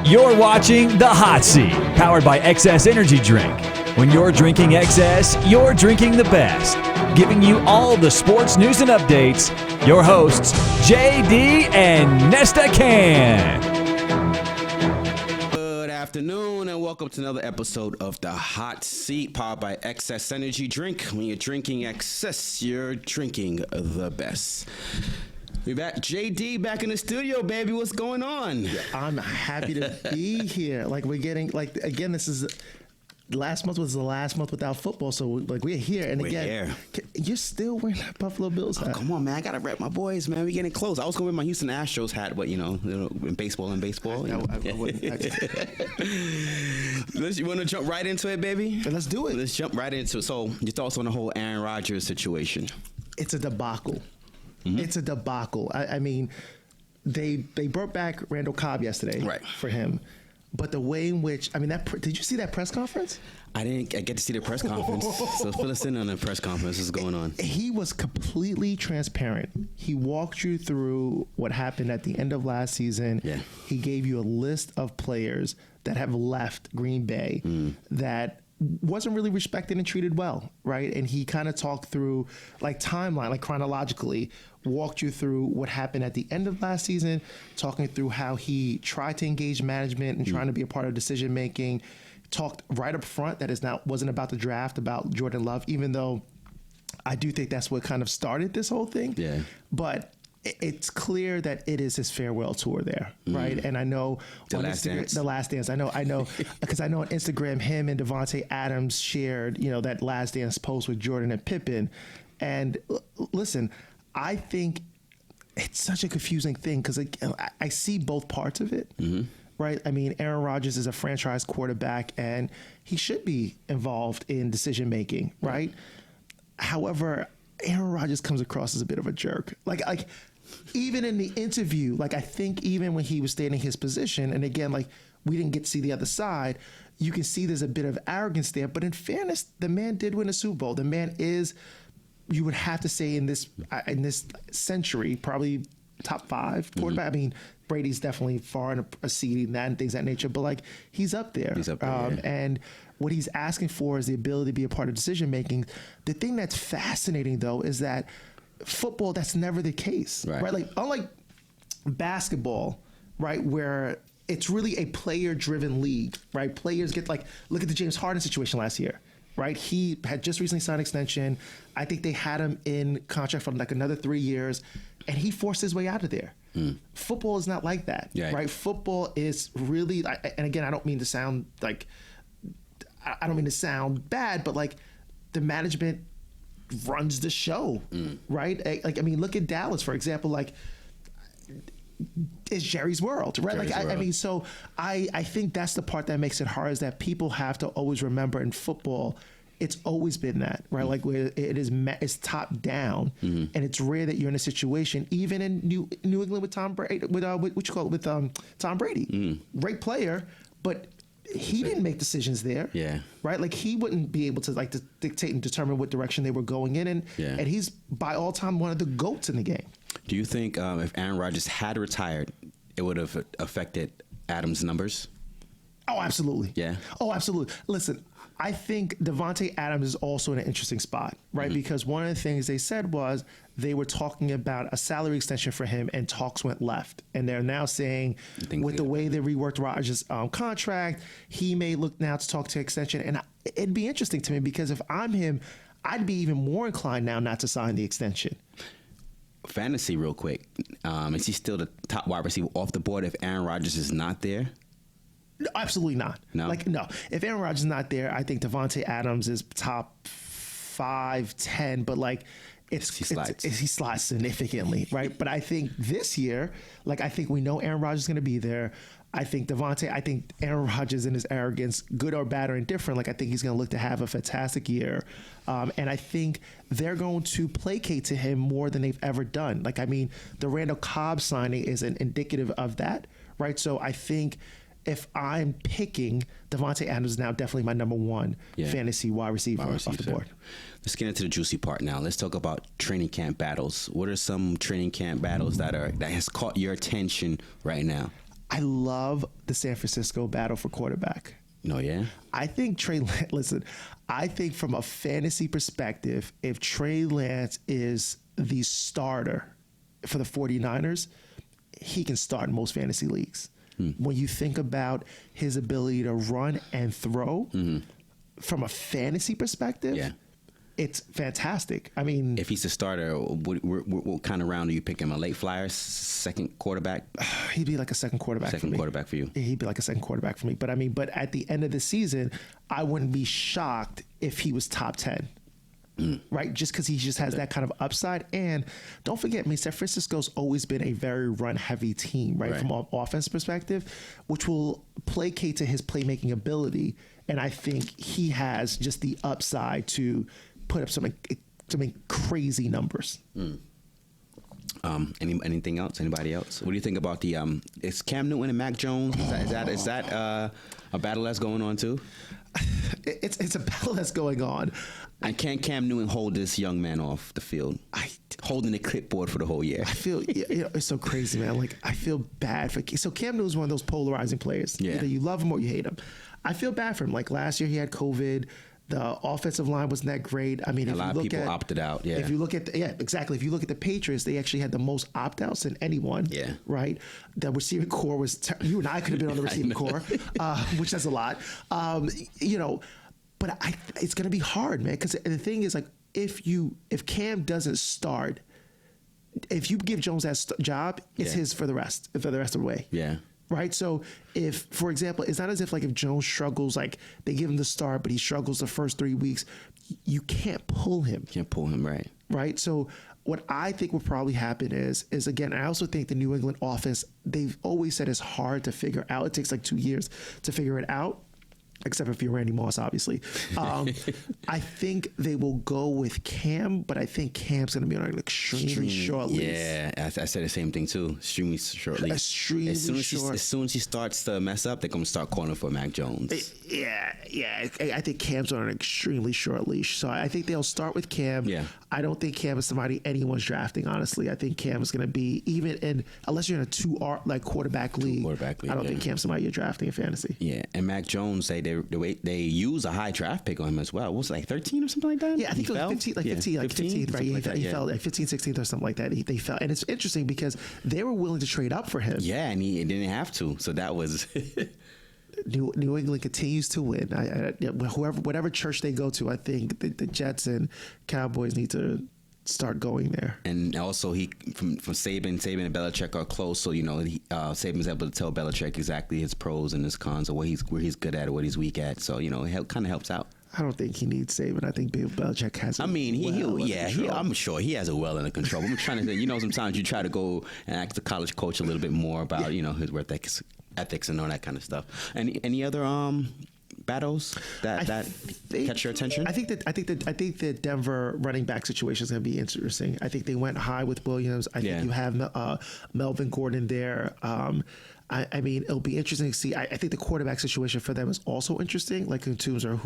You're watching The Hot Seat, powered by XS Energy Drink. When you're drinking XS, you're drinking the best. Giving you all the sports news and updates, your hosts, JD and Nesta Can. Good afternoon and welcome to another episode of The Hot Seat, powered by XS Energy Drink. When you're drinking XS, you're drinking the best. We back, JD, back in the studio, baby. What's going on? I'm happy to be here. Again, this is last month was the last month without football, so we're here. And again, you're still wearing that Buffalo Bills hat. Oh, come on, man! I gotta rep my boys, man. We getting close. I was gonna wear my Houston Astros hat, but in baseball. I wouldn't. You want to jump right into it, baby? Let's do it. Let's jump right into it. So, your thoughts on the whole Aaron Rodgers situation? It's a debacle. Mm-hmm. It's a debacle. I mean, they brought back Randall Cobb yesterday for him. But the way in which, did you see that press conference? I didn't get to see the press conference. So fill us in on the press conference. What's going on? He was completely transparent. He walked you through what happened at the end of last season. Yeah. He gave you a list of players that have left Green Bay that wasn't really respected and treated well, right? And he kind of talked through timeline, chronologically, walked you through what happened at the end of last season, talking through how he tried to engage management and trying to be a part of decision making. Talked right up front that wasn't about the draft, about Jordan Love, even though I do think that's what kind of started this whole thing. Yeah. But it's clear that it is his farewell tour there, right? And I know The Last Dance. I know because I know on Instagram him and Davante Adams shared, that Last Dance post with Jordan and Pippen. And listen, I think it's such a confusing thing because I see both parts of it. Mm-hmm. Right. I mean, Aaron Rodgers is a franchise quarterback and he should be involved in decision making. Right. However, Aaron Rodgers comes across as a bit of a jerk. Even in the interview, I think even when he was stating his position, and again, we didn't get to see the other side, you can see there's a bit of arrogance there. But in fairness, the man did win a Super Bowl. The man is, you would have to say in this century, probably top 5 quarterback. I mean, Brady's definitely far in a seed in that and things of that nature, but he's up there. He's up there, And what he's asking for is the ability to be a part of decision making. The thing that's fascinating though is that football, that's never the case, right? Unlike basketball, right, where it's really a player-driven league, right? Players get look at the James Harden situation last year, right? He had just recently signed an extension. I think they had him in contract for another 3 years, and he forced his way out of there. Football is not like that, right? Football is really, and again, I don't mean to sound bad, but the management runs the show, right? Look at Dallas, for example. It's Jerry's world, right? So I think that's the part that makes it hard, is that people have to always remember in football, it's always been that, right? Where it's top down, and it's rare that you're in a situation, even in New England with Tom Brady, with Tom Brady, great player, but he didn't make decisions there, right? He wouldn't be able to to dictate and determine what direction they were going in, and he's by all time one of the GOATs in the game. Do you think if Aaron Rodgers had retired, it would have affected Adams' numbers? Oh, absolutely. Yeah. Oh, absolutely. Listen, I think Davante Adams is also in an interesting spot, right? Because one of the things they said was they were talking about a salary extension for him, and talks went left. And they're now saying with the way they reworked Rodgers' contract, he may look now to talk to extension. And it'd be interesting to me, because if I'm him, I'd be even more inclined now not to sign the extension. Fantasy real quick. Is he still the top wide receiver off the board if Aaron Rodgers is not there? No, absolutely not. No? No. If Aaron Rodgers is not there, I think Davante Adams is top 5, 10, but he slides significantly, right? But I think this year, I think we know Aaron Rodgers is going to be there. I think Aaron Rodgers in his arrogance, good or bad or indifferent, I think he's going to look to have a fantastic year. And I think they're going to placate to him more than they've ever done. The Randall Cobb signing is an indicative of that, right? So I think if I'm picking, Davante Adams is now definitely my number one fantasy wide receiver off the board. Let's get into the juicy part now. Let's talk about training camp battles. What are some training camp battles that has caught your attention right now? I love the San Francisco battle for quarterback. No, yeah. I think Trey Lance, listen, I think from a fantasy perspective, if Trey Lance is the starter for the 49ers, he can start in most fantasy leagues. When you think about his ability to run and throw, from a fantasy perspective, Yeah. it's fantastic. I mean, If he's the starter, what kind of round do you pick him? A late flyer, second quarterback? he'd be like a second quarterback for Second me. quarterback for you. He'd be like a second quarterback for me. But I mean, but at the end of the season, I wouldn't be shocked if he was top 10. Right? Just because he just has that kind of upside. And don't forget, I mean, San Francisco's always been a very run heavy team, right? From an offense perspective, which will placate to his playmaking ability. And I think he has just the upside to put up some crazy numbers. Anything else? Anybody else? What do you think about the is Cam Newton and Mac Jones? Is that a battle that's going on too? It's a battle that's going on. And can Cam Newton hold this young man off the field? Holding the clipboard for the whole year. I feel it's so crazy, man. Like, I feel bad for. So Cam Newton's one of those polarizing players. Yeah. Either you love him or you hate him. I feel bad for him. Like last year, he had COVID. The offensive line wasn't that great. I mean, A lot of people opted out. Yeah. If you look at exactly. If you look at the Patriots, they actually had the most opt-outs than anyone. Yeah. Right. The receiving core was. You and I could have been on the receiving core, which says a lot. But it's going to be hard, man. Because the thing is, like, if Cam doesn't start, if you give Jones that job, it's his for the rest of the way. Yeah. Right. So if, for example, it's not as if like if Jones struggles, like they give him the start, but he struggles the first 3 weeks, you can't pull him. Can't pull him, right? Right. So what I think will probably happen is again, I also think the New England offense, they've always said it's hard to figure out. It takes like 2 years to figure it out. Except if you're Randy Moss, obviously. I think they will go with Cam, but I think Cam's going to be on an extremely short leash. Yeah, I said the same thing too. Extremely short leash. Extremely short. As soon as he starts to mess up, they're going to start calling for Mac Jones. Yeah. I think Cam's on an extremely short leash. So I think they'll start with Cam. Yeah. I don't think Cam is somebody anyone's drafting, honestly. I think Cam is going to be, unless you're in a quarterback league, I don't think Cam's somebody you're drafting in fantasy. Yeah, and Mac Jones, the way they use a high draft pick on him as well. What was it, like 13 or something like that? Yeah, I think it was 15, like 15, right? He fell like 15, 16th or something like that. They fell. And it's interesting because they were willing to trade up for him. Yeah, and he didn't have to. So that was... New England continues to win. Whatever church they go to, I think the Jets and Cowboys need to start going there. And also, from Saban and Belichick are close, so Saban's able to tell Belichick exactly his pros and his cons, or where he's good at or what he's weak at. So it kind of helps out. I don't think he needs Saban. I think Bill Belichick has. I'm sure he has it well under control. I'm trying to think. Sometimes you try to go and ask the college coach a little bit more about his work ethics and all that kind of stuff. Any other battles that catch your attention? I think the Denver running back situation is going to be interesting. I think they went high with Williams. I think you have Melvin Gordon there. I mean, it'll be interesting to see. I think the quarterback situation for them is also interesting. Like in terms of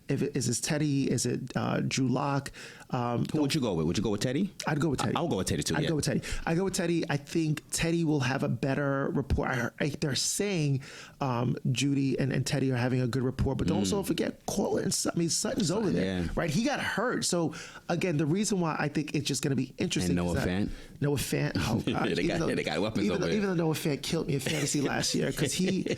is it Teddy? Is it Drew Lock? Who would you go with? Would you go with Teddy? I'd go with Teddy. I'll go with Teddy too. I'd go with Teddy. I think Teddy will have a better rapport. They're saying Judy and Teddy are having a good rapport, but don't also forget Cortland. I mean, Sutton's over there, right? He got hurt. So again, the reason why I think it's just going to be interesting. And Noah Fant. Noah Fant. Oh, they got weapons over there. Even though Noah Fant killed me in fantasy last year because he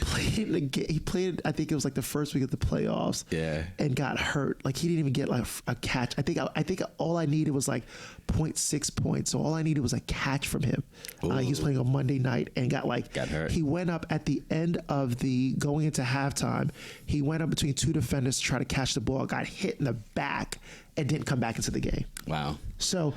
played. I think it was like the first week of the playoffs. Yeah. And got hurt. Like he didn't even get like a catch. I think all I needed was like 0.6 points. So all I needed was a catch from him. He was playing on Monday night and got hurt. He went up at the end of going into halftime. He went up between two defenders to try to catch the ball. Got hit in the back and didn't come back into the game. Wow. So,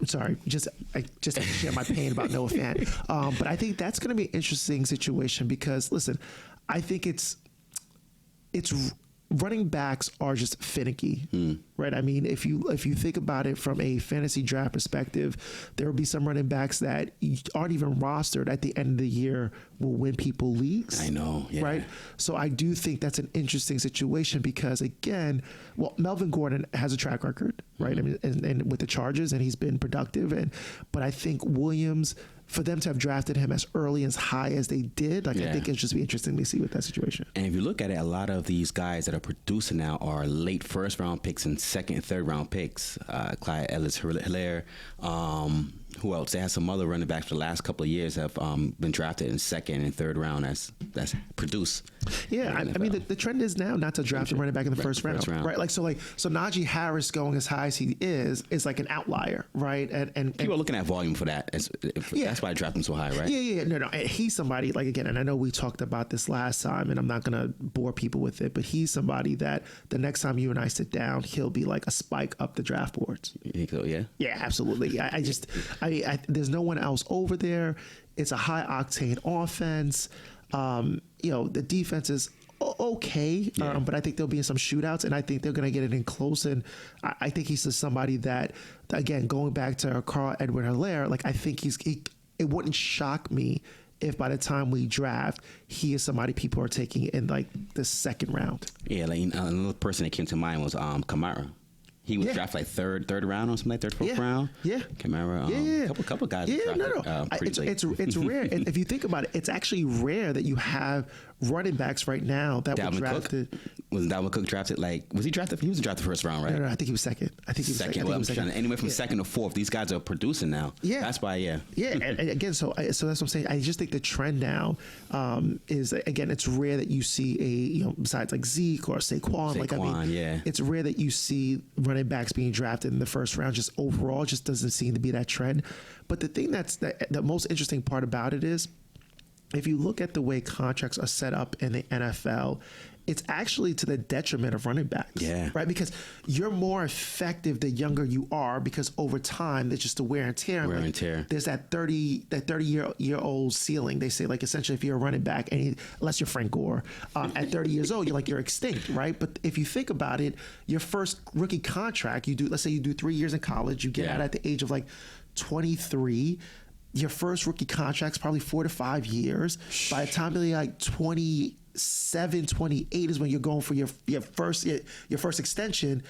sorry, just to share my pain about Noah Fant. But I think that's going to be an interesting situation because, listen, I think it's running backs are just finicky, right? I mean, if you think about it from a fantasy draft perspective, there will be some running backs that aren't even rostered at the end of the year will win people leagues. I know, yeah. Right? So I do think that's an interesting situation because, again, Melvin Gordon has a track record, right? I mean, and with the Chargers, and he's been productive, but I think Williams, for them to have drafted him as early as high as they did, like I Yeah. think it'd just be interesting to see with that situation. And if you look at it, a lot of these guys that are producing now are late first round picks and second and third round picks. Clyde Edwards-Helaire. Who else? They had some other running backs for the last couple of years have been drafted in second and third round that's produced. Yeah, I mean the trend is now not to draft a running back in the first round, round. right? So Najee Harris going as high as he is like an outlier, right? And People are looking at volume for that. That's why I dropped him so high, right? Yeah. No. And he's somebody, like, again, and I know we talked about this last time, and I'm not going to bore people with it, but he's somebody that the next time you and I sit down, he'll be like a spike up the draft boards. You think so? Yeah. Yeah, absolutely. There's no one else over there. It's a high octane offense. The defense is okay, but I think there'll be some shootouts, and I think they're going to get it in close. And I think he's just somebody that, again, going back to Carl Edward-Helaire, like I think it wouldn't shock me if by the time we draft, he is somebody people are taking in like the second round. Yeah, like another person that came to mind was Kamara. He was drafted like third round or something like fourth round. Yeah. Kamara. Couple guys. Yeah, drafted, it's rare. And if you think about it, it's actually rare that you have running backs right now that were drafted. Was Dalvin Cook drafted? Was he drafted? He was drafted first round, right? No, I think he was second. I think he was second. Anywhere from second to fourth, these guys are producing now. Yeah, that's why. Yeah, yeah. And again, so that's what I'm saying. I just think the trend now is, again, it's rare that you see besides like Zeke or Saquon. It's rare that you see running backs being drafted in the first round. Just overall, just doesn't seem to be that trend. But the thing that's the most interesting part about it is, if you look at the way contracts are set up in the NFL, it's actually to the detriment of running backs. Yeah. Right? Because you're more effective the younger you are, because over time, there's just the wear and tear. Wear and tear. There's that 30-year-old ceiling. They say, like, essentially, if you're a running back, unless you're Frank Gore, at 30 years old, you're extinct, right? But if you think about it, your first rookie contract, let's say you do 3 years in college, you get out at the age of like 23. Your first rookie contract's probably 4 to 5 years. By the time you're like 27, 28 is when you're going for your first extension.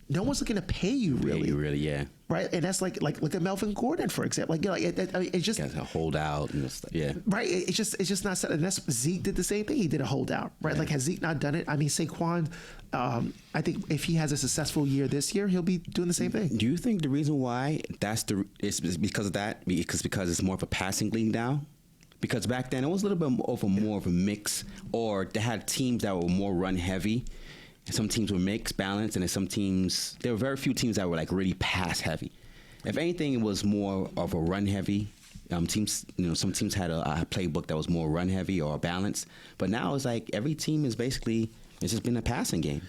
No one's looking to pay you really. Yeah. Right, and that's like look at Melvin Gordon, for example. It's just a holdout and stuff. Yeah. Right. It's just not set. And that's Zeke did the same thing. He did a holdout. Right. Yeah. Like, has Zeke not done it? I mean, Saquon. I think if he has a successful year this year, he'll be doing the same thing. Do you think the reason why is because of that? Because it's more of a passing league now? Because back then it was a little bit more of a mix, or they had teams that were more run heavy. Some teams were mixed, balanced, and there were very few teams that were like really pass heavy. If anything, it was more of a run heavy. Teams, some teams had a playbook that was more run heavy or balanced. But now it's like every team is basically, it's just been a passing game.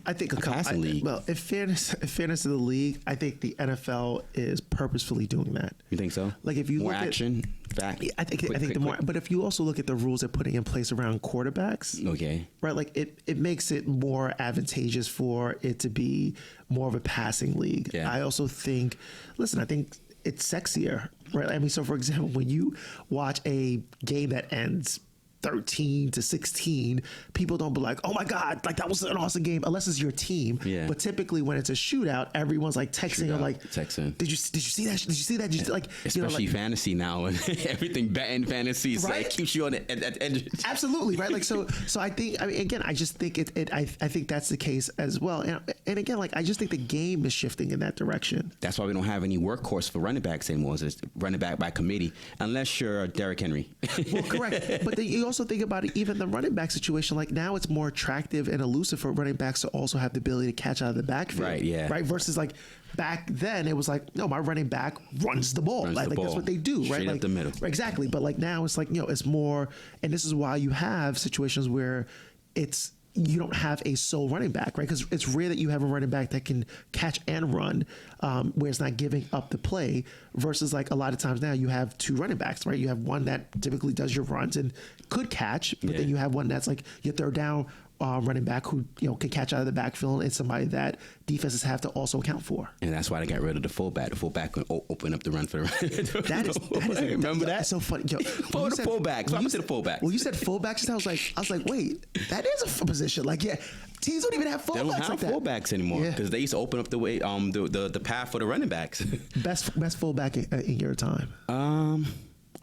I think a passing league. Well, in fairness to the league, I think the NFL is purposefully doing that. You think so? Like, if you more look action, fact. I think the more. But if you also look at the rules they're putting in place around quarterbacks, okay, right? Like, it makes it more advantageous for it to be more of a passing league. Yeah. I also think, I think it's sexier, right? I mean, so for example, when you watch a game that ends 13-16, people don't be like, oh my God, like that was an awesome game, unless it's your team. Yeah. But typically when it's a texting or like, did you see that? Did you see that? Like, especially fantasy now, and everything betting fantasy is right? like keeps you on the edge. Absolutely, right? Like, so I think, again, I just think I think that's the case as well. And again, like, I just think the game is shifting in that direction. That's why we don't have any workhorse for running backs anymore. It's running back by committee, unless you're Derrick Henry. Well, correct. But then you also think about it, even the running back situation, like now it's more attractive and elusive for running backs to also have the ability to catch out of the backfield. Right, yeah. Right? Versus like back then it was like, no, my running back runs the ball. Like that's what they do, straight right? up like the middle. Exactly. But like now it's like, it's more, and this is why you have situations where you don't have a sole running back, right? Because it's rare that you have a running back that can catch and run, where it's not giving up the play, versus like a lot of times now you have two running backs, right? You have one that typically does your runs and could catch, but then you have one that's like your third down running back who can catch out of the backfield, and somebody that defenses have to also account for. And that's why they got rid of the fullback. The fullback can open up the run for the That is remember that? That's so funny. Yo, the fullback. So I'm to the fullback. Well, you said fullback, just I was like, wait, that is a position. Like, yeah, teams don't even have fullbacks. They don't have fullbacks anymore because they used to open up the way, the path for the running backs. Best fullback in your time.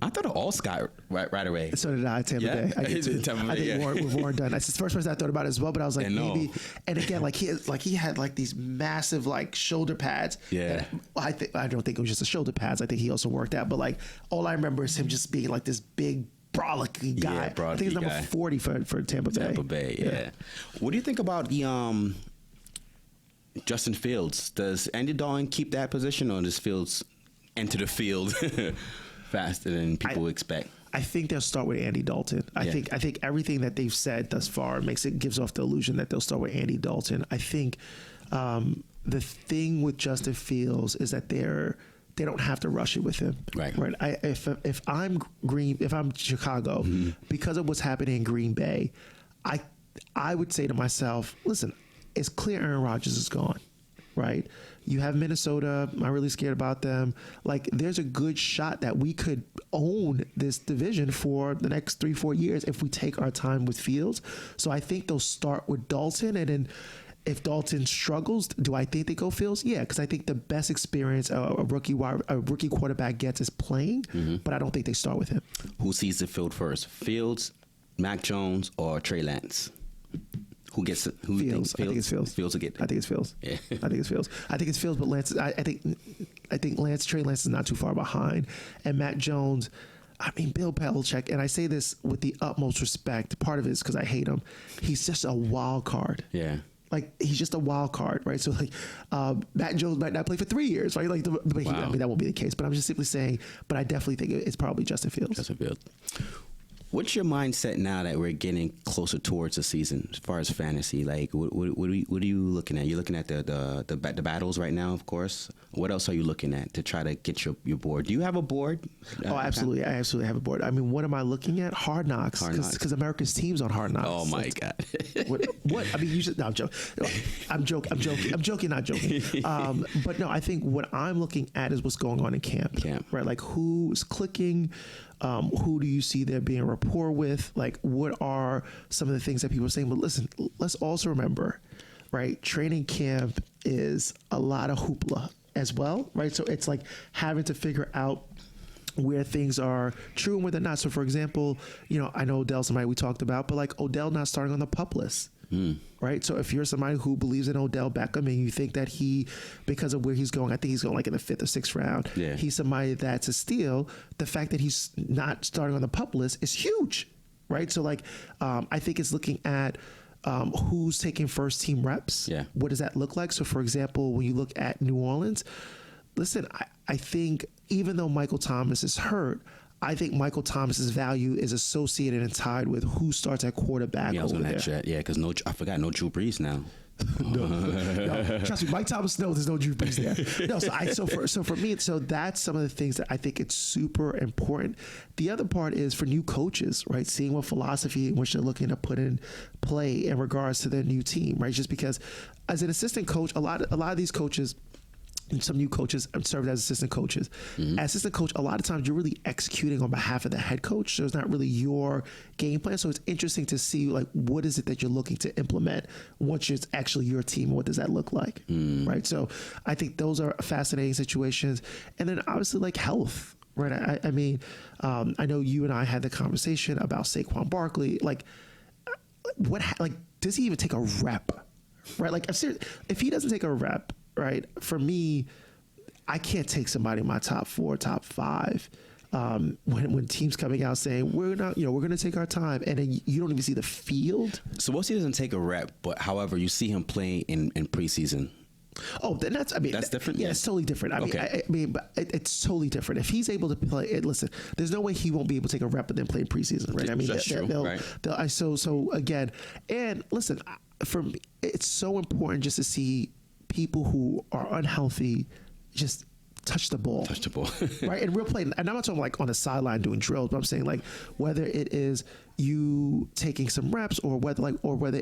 I thought of all Scott right away. So did I, Tampa Bay. I did too. Tampa Bay, I think yeah. Warren Dunn. That's the first person I thought about as well. But I was like, I know. maybe. And again, like he had like these massive like shoulder pads. Yeah. that I don't think it was just the shoulder pads. I think he also worked out. But like all I remember is him just being like this big brolicky guy. Yeah, I think brolicky he's number guy. 40 for Tampa Bay. Tampa Bay, yeah. What do you think about the Justin Fields? Does Andy Dalton keep that position, or does Fields enter the field faster than people expect? I think they'll start with Andy Dalton. I think everything that they've said thus far gives off the illusion that they'll start with Andy Dalton. I think the thing with Justin Fields is that they don't have to rush it with him. Right. If I'm Chicago, because of what's happening in Green Bay, I would say to myself, listen, it's clear Aaron Rodgers is gone. Right? You have Minnesota. I'm really scared about them. Like, there's a good shot that we could own this division for the next 3-4 years if we take our time with Fields. So I think they'll start with Dalton, and then if Dalton struggles, do I think they go Fields? Yeah, because I think the best experience a rookie quarterback gets is playing, but I don't think they start with him. Who sees the field first? Fields, Mac Jones, or Trey Lance? Who gets it? Who Fields. thinks I think it's Fields. Fields will get. I think it's Fields. Yeah. I think it's Fields. I think it's Fields, but Lance. I think Trey Lance is not too far behind, and Matt Jones. I mean, Bill Belichick, and I say this with the utmost respect. Part of it is because I hate him. He's just a wild card. Yeah. Like, he's just a wild card, right? So, like, Matt Jones might not play for 3 years, right? Like, I mean, that won't be the case. But I'm just simply saying. But I definitely think it's probably Justin Fields. Justin Fields. What's your mindset now that we're getting closer towards the season as far as fantasy? Like, what are you looking at? You're looking at the battles right now, of course. What else are you looking at to try to get your board? Do you have a board? Oh, absolutely. I absolutely have a board. I mean, what am I looking at? Hard Knocks. Hard Knocks. Because America's team's on Hard Knocks. Oh, my God. What? I mean, you should. No, I'm joking. I'm joking, not joking. But no, I think what I'm looking at is what's going on in camp. Right? Like, who's clicking? Who do you see there being a rapport with? Like, what are some of the things that people are saying? But listen, let's also remember, right? Training camp is a lot of hoopla as well, right? So it's like having to figure out where things are true and where they're not. So, for example, I know Odell's somebody we talked about, but like Odell not starting on the PUP list. Right. So if you're somebody who believes in Odell Beckham and you think that because of where he's going, I think he's going like in the 5th or 6th round. Yeah. He's somebody that's a steal. The fact that he's not starting on the PUP list is huge. Right. So like, I think it's looking at who's taking first team reps. Yeah. What does that look like? So, for example, when you look at New Orleans, listen, I think even though Michael Thomas is hurt, I think Michael Thomas's value is associated and tied with who starts at quarterback. Yeah, I was over going there. to chat. Yeah, because I forgot no Drew Brees now. No, trust me, Mike Thomas knows there's no Drew Brees there. No, so for me, that's some of the things that I think it's super important. The other part is for new coaches, right? Seeing what philosophy in which they're looking to put in play in regards to their new team, right? Just because as an assistant coach, a lot of these coaches. And some new coaches served as assistant coaches. As assistant coach, a lot of times you're really executing on behalf of the head coach. So it's not really your game plan. So it's interesting to see, like, what is it that you're looking to implement once it's actually your team? What does that look like? Right. So I think those are fascinating situations. And then obviously, like, health. Right. I mean, I know you and I had the conversation about Saquon Barkley. Like, does he even take a rep? Right. Like, I'm serious. If he doesn't take a rep, right, for me, I can't take somebody in my top 4, top 5 when teams coming out saying we're not, we're going to take our time, and then you don't even see the field. So once he doesn't take a rep, but however you see him play in preseason. Oh, then that's different. Yeah, it's totally different. I mean, but it's totally different. If he's able to play, listen, there's no way he won't be able to take a rep and then play in preseason, right? I mean, that's true. Right. So again, and listen, for me, it's so important just to see people who are unhealthy just touch the ball. Right? And real play. And I'm not talking like on the sideline doing drills, but I'm saying like whether it is you taking some reps or whether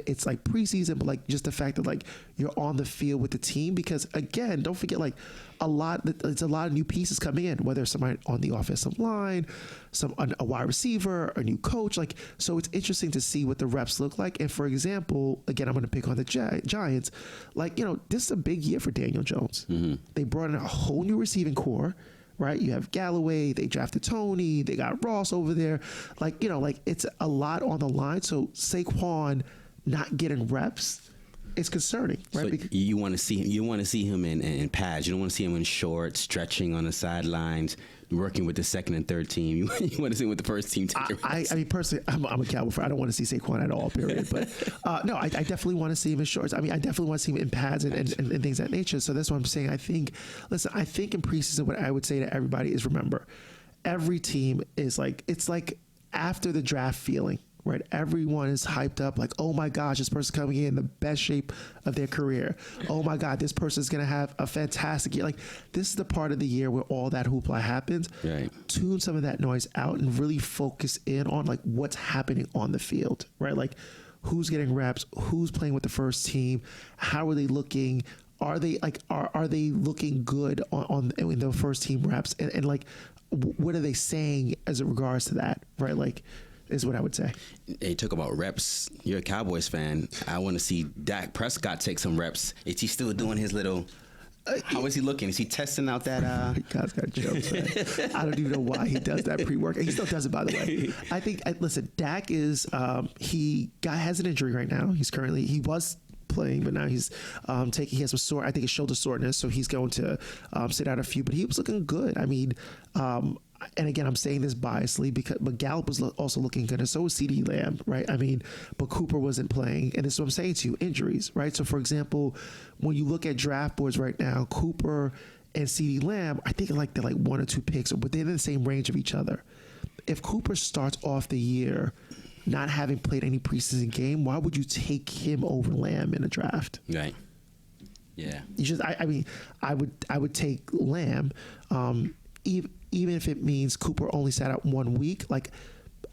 it's like preseason, but like just the fact that like you're on the field with the team, because again, don't forget like it's a lot of new pieces coming in, whether it's somebody on the offensive line, a wide receiver, a new coach, like, so it's interesting to see what the reps look like. And for example, again, I'm going to pick on the Giants, like, this is a big year for Daniel Jones. They brought in a whole new receiving core. right? You have Galloway, they drafted Tony, they got Ross over there. Like, it's a lot on the line. So Saquon not getting reps is concerning, right? So you want to see him in pads. You don't want to see him in shorts, stretching on the sidelines, working with the second and third team. You want to see him with the first team. I mean, personally, I'm a Cowboy fan. I don't want to see Saquon at all, period. But no, I definitely want to see him in shorts. I mean, I definitely want to see him in pads and things of that nature. So that's what I'm saying. I think in preseason, what I would say to everybody is, remember, every team is it's like after the draft feeling. Right, everyone is hyped up like, oh my gosh, this person's coming in the best shape of their career. Oh my God, this person's gonna have a fantastic year. Like, this is the part of the year where all that hoopla happens. Right. Tune some of that noise out and really focus in on like what's happening on the field. Right, like who's getting reps, who's playing with the first team, how are they looking? Are they looking good in the first team reps? And like, what are they saying as it regards to that? Right, like, is what I would say. Hey, talk about reps. You're a Cowboys fan. I want to see Dak Prescott take some reps. Is he still doing his little? How is he looking? Is he testing out that? God's got jokes. Man. I don't even know why he does that pre-work. He still does it, by the way. I think. Listen, Dak is. He has an injury right now. He was playing, but now he's he has some I think a shoulder soreness, so he's going to sit out a few. But he was looking good. I mean. And again, I'm saying this biasly but Gallup was also looking good, and so was CeeDee Lamb, right? I mean, but Cooper wasn't playing, and this is what I'm saying to you: injuries, right? So, for example, when you look at draft boards right now, Cooper and CeeDee Lamb, I think they're like 1 or 2 picks, but they're in the same range of each other. If Cooper starts off the year not having played any preseason game, why would you take him over Lamb in a draft? Right. Yeah. I would take Lamb. Even if it means Cooper only sat out 1 week, like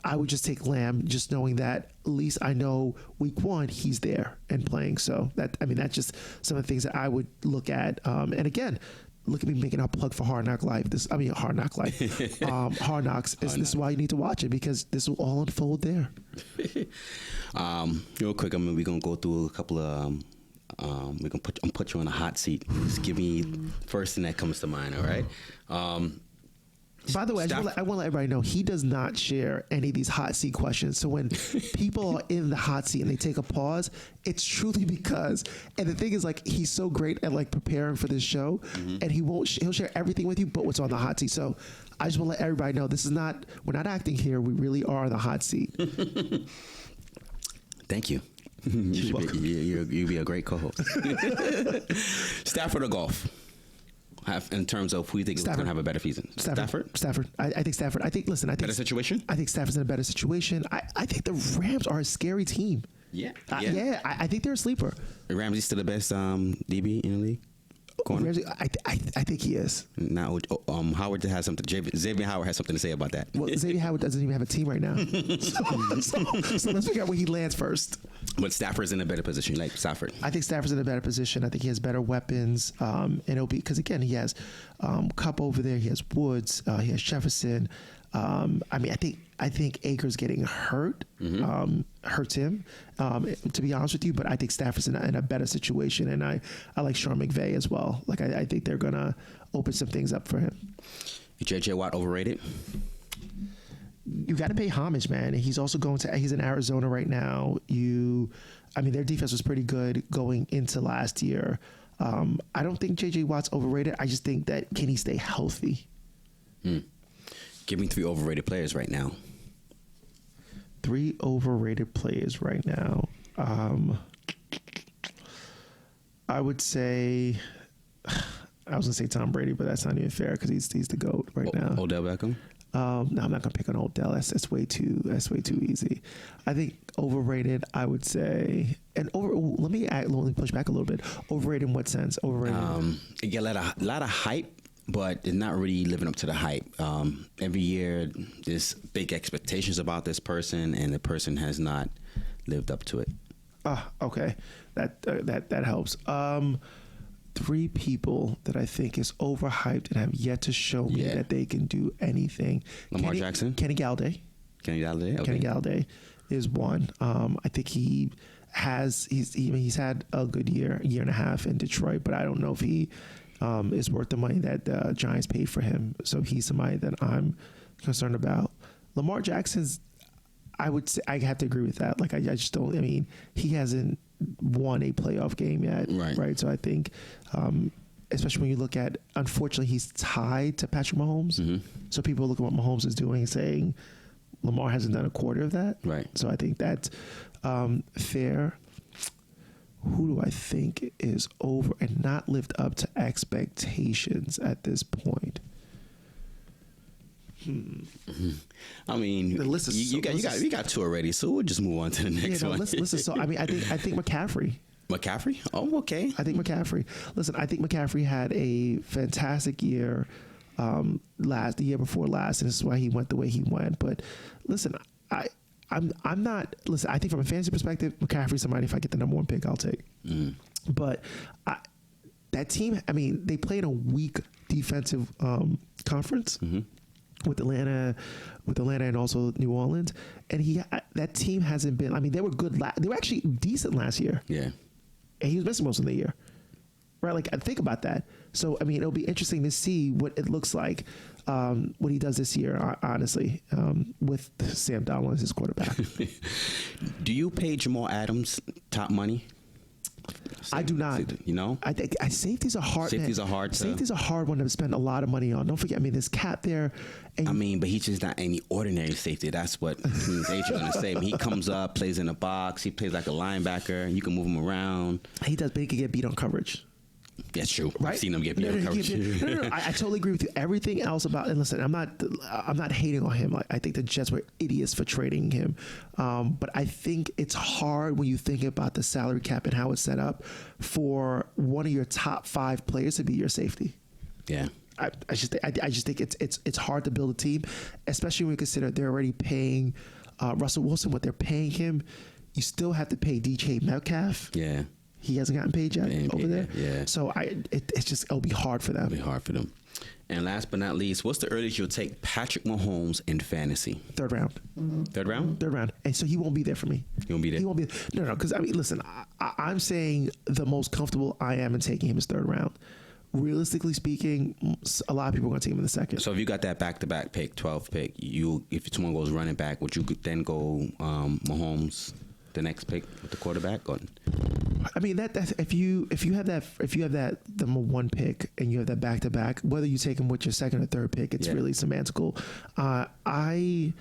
I would just take Lamb, just knowing that at least I know week 1 he's there and playing. So that's just some of the things that I would look at. And again, look at me making a plug for Hard Knock Life. Hard Knock Life. Hard Knocks. This is why you need to watch it, because this will all unfold there. Real quick, we're gonna go through a couple of. I'm put you on a hot seat. Just give me first thing that comes to mind. All right. By the way, I want to let everybody know he does not share any of these hot seat questions. So when people are in the hot seat and they take a pause, it's truly because. And the thing is, like, he's so great at like preparing for this show, and he'll share everything with you, but what's on the hot seat. So I just want to let everybody know we're not acting here. We really are the hot seat. Thank you. You'd be a great co-host. Stafford or Goff? In terms of who you think is going to have a better season? Stafford. I think Stafford. Better situation? I think Stafford's in a better situation. I think the Rams are a scary team. Yeah. I think they're a sleeper. Ramsey's still the best DB in the league? Ramsey, I think he is. Now, Howard has something. Xavier Howard has something to say about that. Well, Xavier Howard doesn't even have a team right now. So let's figure out where he lands first. But Stafford's in a better position, like Stafford. I think Stafford's in a better position. I think he has better weapons, and it'll be because again he has Kupp over there. He has Woods. He has Jefferson. I think Akers getting hurt hurts him, to be honest with you. But I think Stafford's in a better situation, and I like Sean McVay as well. Like I think they're gonna open some things up for him. J.J. Watt overrated? You got to pay homage, man. He's also he's in Arizona right now. Their defense was pretty good going into last year. I don't think J.J. Watt's overrated. I just think that can he stay healthy? Give me 3 overrated players right now. 3 overrated players right now. I would say, I was gonna say Tom Brady, but that's not even fair because he's the GOAT right now. Odell Beckham. No, I'm not gonna pick on Odell. That's way too easy. I think overrated. I would say, let me push back a little bit. Overrated in what sense? Overrated. You get a lot of hype, but it's not really living up to the hype. Every year, there's big expectations about this person, and the person has not lived up to it. Okay, that helps. 3 people that I think is overhyped and have yet to show me that they can do anything. Lamar Jackson, Kenny Galladay. Okay. Kenny Galladay is one. I think he's had a good year and a half in Detroit, but I don't know if he is worth the money that the Giants paid for him. So he's somebody that I'm concerned about. Lamar Jackson's, I would say, I have to agree with that. Like, I just don't, I mean, he hasn't won a playoff game yet. Right. So I think, especially when you look at, unfortunately, he's tied to Patrick Mahomes. Mm-hmm. So people look at what Mahomes is doing, saying Lamar hasn't done a quarter of that. Right. So I think that's fair. Who do I think is over and not lived up to expectations at this point? I mean, the list is you got two already, so we'll just move on to the next one. Listen. So I mean, I think McCaffrey. McCaffrey? Oh, okay. I think McCaffrey. Listen, I think McCaffrey had a fantastic year the year before last, and this is why he went the way he went. But listen, I'm not. Listen, I think from a fantasy perspective, McCaffrey's somebody. If I get the number one pick, I'll take. But that team, I mean, they played a weak defensive conference. With Atlanta, and also New Orleans, and that team hasn't been. I mean, they were good. They were actually decent last year. Yeah, and he was missing most of the year, right? Like, think about that. So, I mean, it'll be interesting to see what it looks like what he does this year. Honestly, with Sam Darnold as his quarterback. Do you pay Jamal Adams top money? I do not. You know, I think safety's a hard. Safety's a hard one to spend a lot of money on. Don't forget. I mean, there's cap there. And I mean, but he's just not any ordinary safety. That's what King's agent going to say. He comes up, plays in a box. He plays like a linebacker, and you can move him around. He does, but he can get beat on coverage. That's true. Right? I've seen him get beat on coverage. No. I totally agree with you. Everything else about, and listen, I'm not hating on him. Like, I think the Jets were idiots for trading him. But I think it's hard when you think about the salary cap and how it's set up for one of your top 5 players to be your safety. Yeah. I just think it's hard to build a team, especially when you consider they're already paying Russell Wilson what they're paying him. You still have to pay DK Metcalf. Yeah. He hasn't gotten paid yet over there. Yeah. So it'll be hard for them. It'll be hard for them. And last but not least, what's the earliest you'll take Patrick Mahomes in fantasy? Third round. Third round? Third round. And so he won't be there for me. He won't be there? He won't be. No. Because, I mean, listen, I'm saying the most comfortable I am in taking him is third round. Realistically speaking, a lot of people are going to take him in the second. So if you got that back-to-back pick, 12th pick, if someone goes running back, would you then go Mahomes the next pick with the quarterback? Or? I mean, that if you have that number one pick and you have that back-to-back, whether you take him with your second or third pick, it's really semantical. I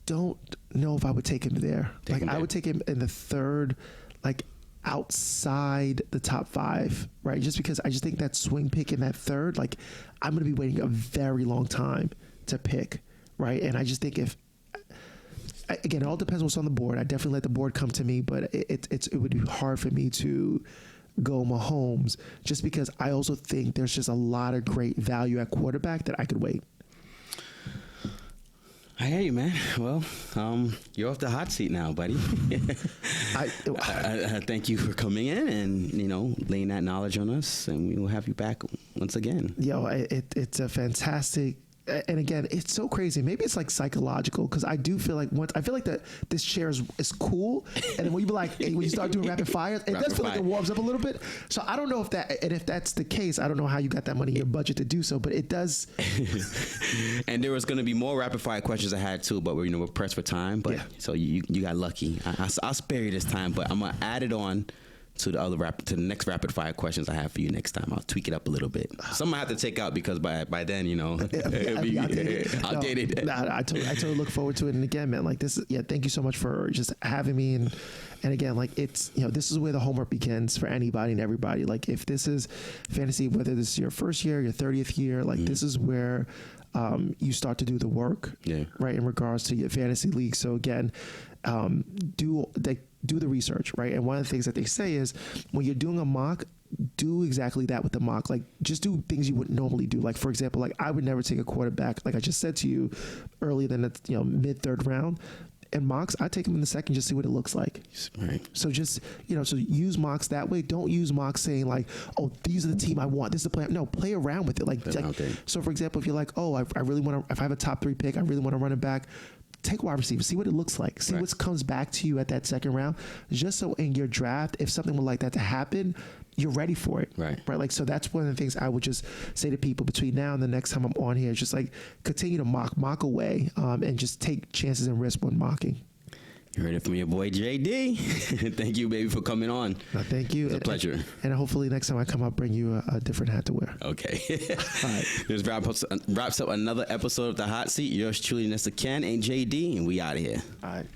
don't know if I would take him there. I would take him in the third, like, outside the top 5, right? Just because I just think that swing pick in that third, like, I'm going to be waiting a very long time to pick, right? And I just think again, it all depends what's on the board. I definitely let the board come to me, but it would be hard for me to go Mahomes just because I also think there's just a lot of great value at quarterback that I could wait. I hear you, man. Well, you're off the hot seat now, buddy. I thank you for coming in and, laying that knowledge on us, and we will have you back once again. Yo, it's a fantastic. And again, it's so crazy. Maybe it's like psychological because I do feel like this chair is cool, and then when you be like, when you start doing rapid fire, it does feel like it warms up a little bit. So I don't know if that's the case. I don't know how you got that money in your budget to do so, but it does. And there was going to be more rapid fire questions I had too, but we're pressed for time. But so you got lucky. I'll spare you this time, but I'm gonna add it on to the next rapid fire questions I have for you next time. I'll tweak it up a little bit. Some I have to take out because by then, it'll be outdated. I totally look forward to it. And again, man, like this, thank you so much for just having me. And again, like it's, this is where the homework begins for anybody and everybody. Like if this is fantasy, whether this is your first year, your 30th year, like this is where you start to do the work, right, in regards to your fantasy league. So again, do the research, right? And one of the things that they say is when you're doing a mock, do exactly that with the mock. Like just do things you wouldn't normally do. Like for example, like I would never take a quarterback, like I just said to you earlier than the mid third round. And mocks, I take them in the second, just see what it looks like. Right. So just, so use mocks that way. Don't use mocks saying like, oh, these are the team I want. This is the plan. No, play around with it. Like so for example, if you're like, oh, I really want to, if I have a top 3 pick, I really want to run it back. Take wide receiver, see what it looks like, see what comes back to you at that second round, just so in your draft, if something like that to happen, you're ready for it. Right. Like, so that's one of the things I would just say to people between now and the next time I'm on here, is just like continue to mock away, and just take chances and risks when mocking. You heard it from your boy JD. Thank you, baby, for coming on. Thank you. It's a pleasure. And hopefully next time I come, I'll bring you a different hat to wear. Okay. All right. This wraps up another episode of The Hot Seat. Yours truly, Nessa Ken and JD, and we out of here. All right.